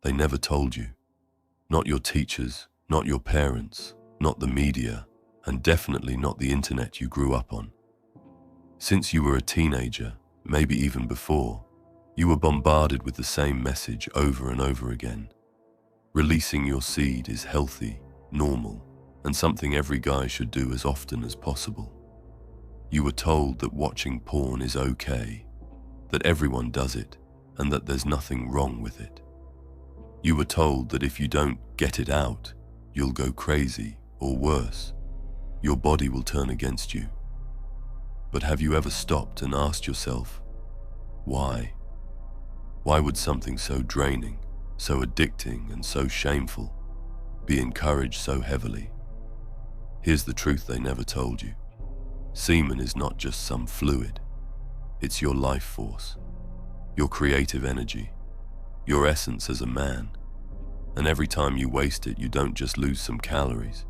they never told you. Not your teachers, not your parents, not the media, and definitely not the internet you grew up on. Since you were a teenager, maybe even before, you were bombarded with the same message over and over again. Releasing your seed is healthy, normal, and something every guy should do as often as possible. You were told that watching porn is okay, that everyone does it, and that there's nothing wrong with it. You were told that if you don't get it out, you'll go crazy, or worse, your body will turn against you. But have you ever stopped and asked yourself, why? Why would something so draining, so addicting, and so shameful be encouraged so heavily? Here's the truth they never told you. Semen is not just some fluid. It's your life force, your creative energy, your essence as a man. And every time you waste it, you don't just lose some calories.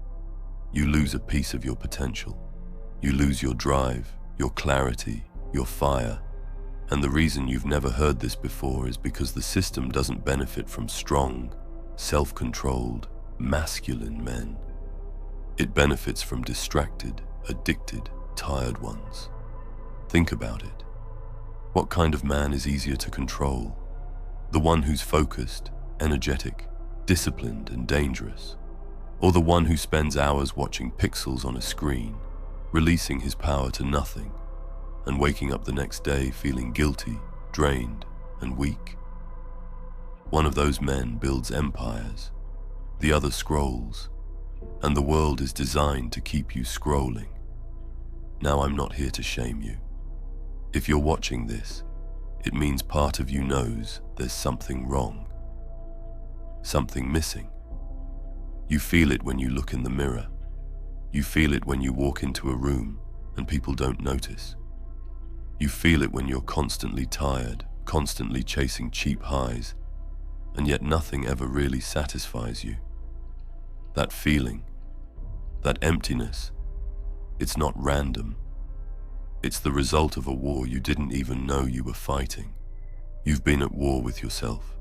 You lose a piece of your potential. You lose your drive, your clarity, your fire. And the reason you've never heard this before is because the system doesn't benefit from strong, self-controlled, masculine men. It benefits from distracted, addicted, tired ones. Think about it. What kind of man is easier to control? The one who's focused, energetic, disciplined, and dangerous? Or the one who spends hours watching pixels on a screen, releasing his power to nothing, and waking up the next day feeling guilty, drained, and weak? One of those men builds empires, the other scrolls, and the world is designed to keep you scrolling. Now, I'm not here to shame you. If you're watching this, it means part of you knows there's something wrong, something missing. You feel it when you look in the mirror. You feel it when you walk into a room and people don't notice. You feel it when you're constantly tired, constantly chasing cheap highs, and yet nothing ever really satisfies you. That feeling, that emptiness, it's not random. It's the result of a war you didn't even know you were fighting. You've been at war with yourself,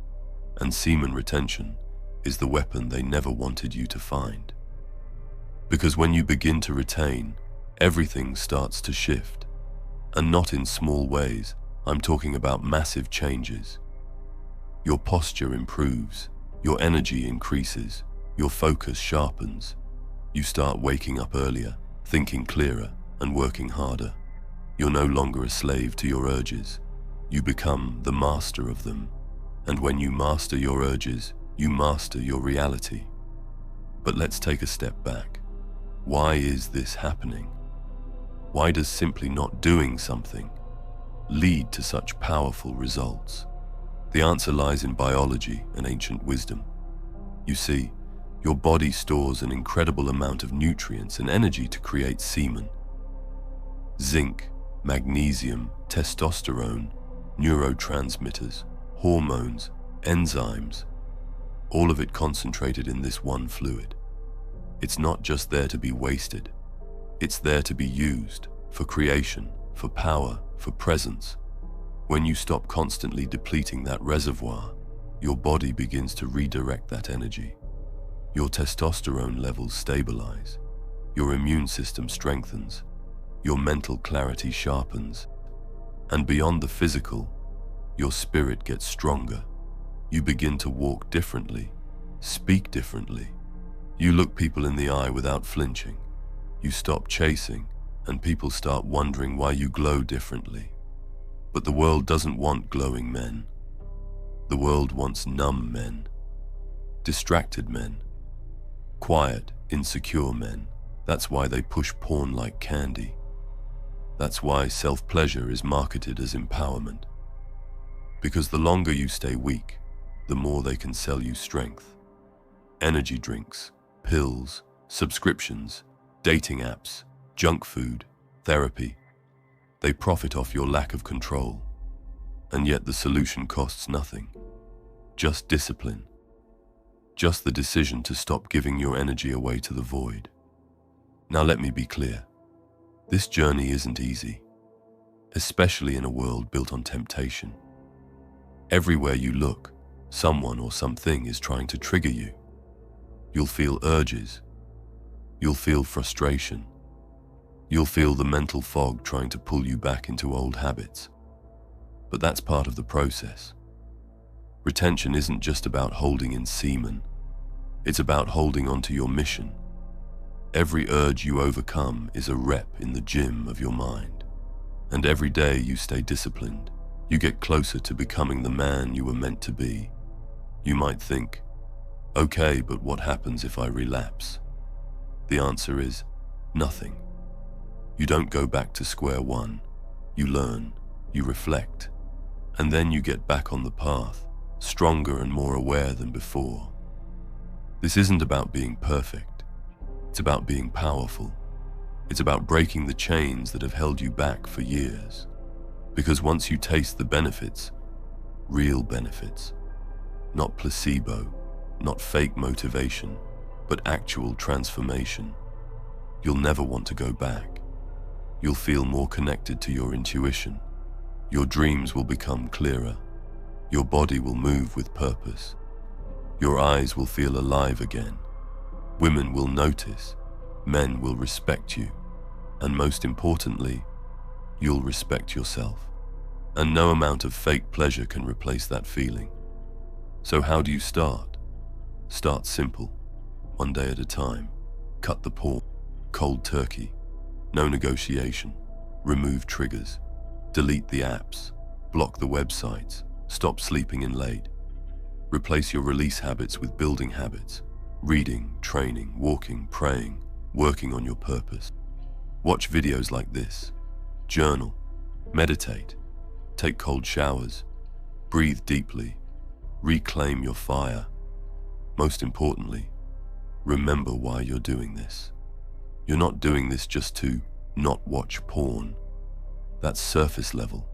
and semen retention is the weapon they never wanted you to find. Because when you begin to retain, everything starts to shift. And not in small ways. I'm talking about massive changes. Your posture improves, your energy increases, your focus sharpens. You start waking up earlier, thinking clearer, and working harder. You're no longer a slave to your urges. You become the master of them. And when you master your urges, you master your reality. But let's take a step back. Why is this happening? Why does simply not doing something lead to such powerful results? The answer lies in biology and ancient wisdom. You see, your body stores an incredible amount of nutrients and energy to create semen. Zinc, magnesium, testosterone, neurotransmitters, hormones, enzymes, all of it concentrated in this one fluid. It's not just there to be wasted. It's there to be used for creation, for power, for presence. When you stop constantly depleting that reservoir, your body begins to redirect that energy. Your testosterone levels stabilize, your immune system strengthens, your mental clarity sharpens, and beyond the physical, your spirit gets stronger. You begin to walk differently, speak differently. You look people in the eye without flinching. You stop chasing, and people start wondering why you glow differently. But the world doesn't want glowing men. The world wants numb men, distracted men, quiet, insecure men. That's why they push porn like candy. That's why self-pleasure is marketed as empowerment. Because the longer you stay weak, the more they can sell you strength. Energy drinks, pills, subscriptions, dating apps, junk food, therapy. They profit off your lack of control. And yet the solution costs nothing. Just discipline. Just the decision to stop giving your energy away to the void. Now let me be clear. This journey isn't easy, especially in a world built on temptation. Everywhere you look, someone or something is trying to trigger you. You'll feel urges. You'll feel frustration. You'll feel the mental fog trying to pull you back into old habits. But that's part of the process. Retention isn't just about holding in semen. It's about holding on to your mission. Every urge you overcome is a rep in the gym of your mind. And every day you stay disciplined, you get closer to becoming the man you were meant to be. You might think, okay, but what happens if I relapse? The answer is nothing. You don't go back to square one. You learn, you reflect, and then you get back on the path, stronger and more aware than before. This isn't about being perfect. It's about being powerful. It's about breaking the chains that have held you back for years. Because once you taste the benefits, real benefits, not placebo, not fake motivation, but actual transformation, you'll never want to go back. You'll feel more connected to your intuition. Your dreams will become clearer. Your body will move with purpose. Your eyes will feel alive again. Women will notice. Men will respect you. And most importantly, you'll respect yourself. And no amount of fake pleasure can replace that feeling. So how do you start? Start simple, one day at a time. Cut the porn, cold turkey, no negotiation, remove triggers, delete the apps, block the websites, stop sleeping in late. Replace your release habits with building habits, reading, training, walking, praying, working on your purpose. Watch videos like this, journal, meditate, take cold showers, breathe deeply, reclaim your fire. Most importantly, remember why you're doing this. You're not doing this just to not watch porn. That's surface level.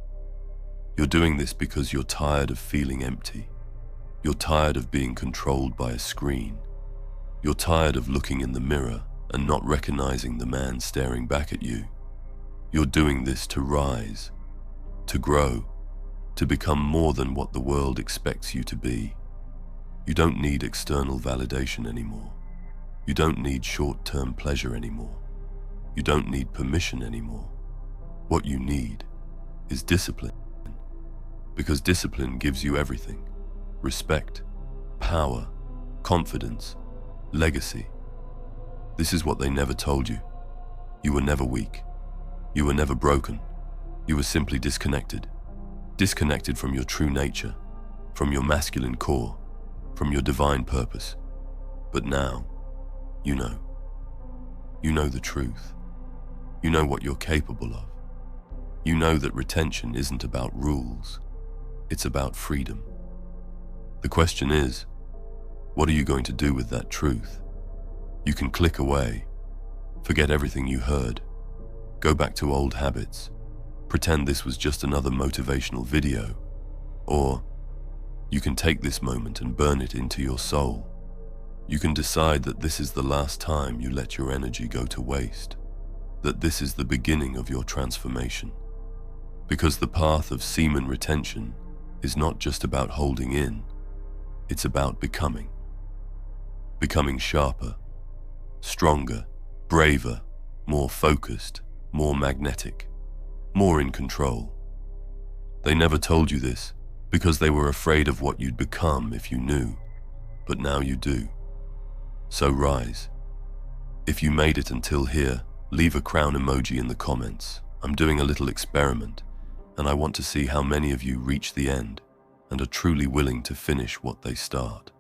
You're doing this because you're tired of feeling empty. You're tired of being controlled by a screen. You're tired of looking in the mirror and not recognizing the man staring back at you. You're doing this to rise, to grow, to become more than what the world expects you to be. You don't need external validation anymore. You don't need short-term pleasure anymore. You don't need permission anymore. What you need is discipline. Because discipline gives you everything: respect, power, confidence, legacy. This is what they never told you. You were never weak. You were never broken. You were simply disconnected. Disconnected from your true nature, from your masculine core, from your divine purpose. But now, you know. You know the truth. You know what you're capable of. You know that retention isn't about rules. It's about freedom. The question is, what are you going to do with that truth? You can click away, forget everything you heard, go back to old habits, pretend this was just another motivational video, or you can take this moment and burn it into your soul. You can decide that this is the last time you let your energy go to waste, that this is the beginning of your transformation. Because the path of semen retention is not just about holding in, it's about becoming. Becoming sharper, stronger, braver, more focused, more magnetic, more in control. They never told you this because they were afraid of what you'd become if you knew, but now you do. So rise. If you made it until here, leave a crown emoji in the comments. I'm doing a little experiment, and I want to see how many of you reach the end and are truly willing to finish what they start.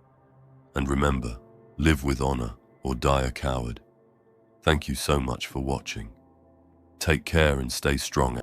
And remember, live with honor or die a coward. Thank you so much for watching. Take care and stay strong.